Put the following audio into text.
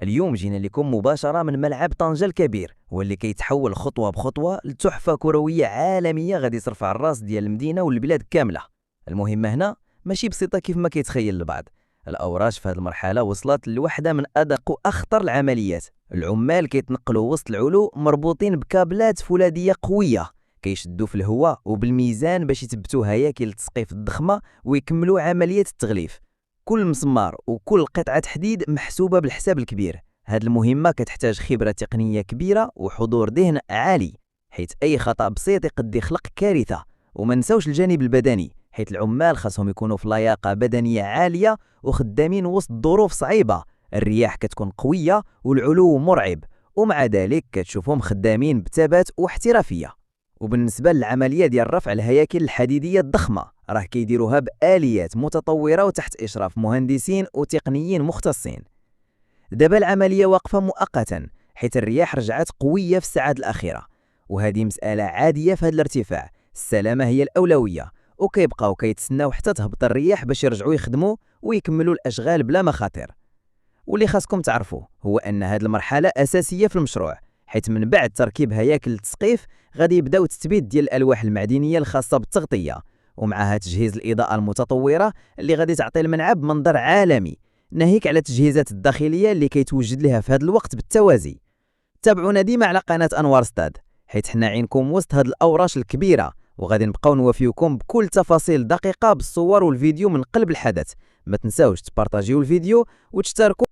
اليوم جينا لكم مباشرة من ملعب طنجة الكبير، واللي كيتحول خطوة بخطوة لتحفة كروية عالمية غادي ترفع الراس ديال المدينة والبلاد كاملة. المهمة هنا ماشي بسيطة كيف ما كيتخيل البعض. الأوراش في هذه المرحلة وصلت لواحدة من أدق وأخطر العمليات. العمال كيتنقلوا وسط العلو مربوطين بكابلات فولاذية قوية، كيشدوا في الهواء وبالميزان باش يثبتوا هياكل التسقيف الضخمة ويكملوا عملية التغليف. كل مسمار وكل قطعة حديد محسوبة بالحساب الكبير. هاد المهمة كتحتاج خبرة تقنية كبيرة وحضور ذهن عالي، حيث أي خطأ بسيط يقد يخلق كارثة. وما نساوش الجانب البدني، حيث العمال خاصهم يكونوا في لياقة بدنية عالية وخدامين وسط ظروف صعيبة. الرياح كتكون قوية والعلو مرعب، ومع ذلك كتشوفهم خدامين بثبات واحترافية. وبالنسبة للعملية ديال رفع الهياكل الحديدية الضخمة، راه كيديروها بآليات متطورة وتحت إشراف مهندسين وتقنيين مختصين. دابا العملية واقفة مؤقتا حيث الرياح رجعت قوية في الساعات الأخيرة، وهذه مسألة عادية في هذا الارتفاع. السلامة هي الأولوية، وكيبقاو كيتسناو حتى تهبط الرياح باش يرجعوا يخدموا ويكملوا الأشغال بلا مخاطر. واللي خاصكم تعرفوا هو أن هذه المرحلة أساسية في المشروع، حيث من بعد تركيب هياكل التسقيف غادي يبداو التثبيت ديال الألواح المعدنية الخاصة بالتغطية، ومعها تجهيز الإضاءة المتطورة اللي غادي تعطي الملعب منظر عالمي، ناهيك على التجهيزات الداخلية اللي كيتوجد لها في هذا الوقت بالتوازي. تابعونا ديما على قناة أنوار ستاد، حيث حنا عينكم وسط هذه الأوراش الكبيرة، وغادي نبقاو نوافيوكم بكل تفاصيل دقيقة بالصور والفيديو من قلب الحدث. ما تنساوش تبارطاجيو الفيديو وتشتركوا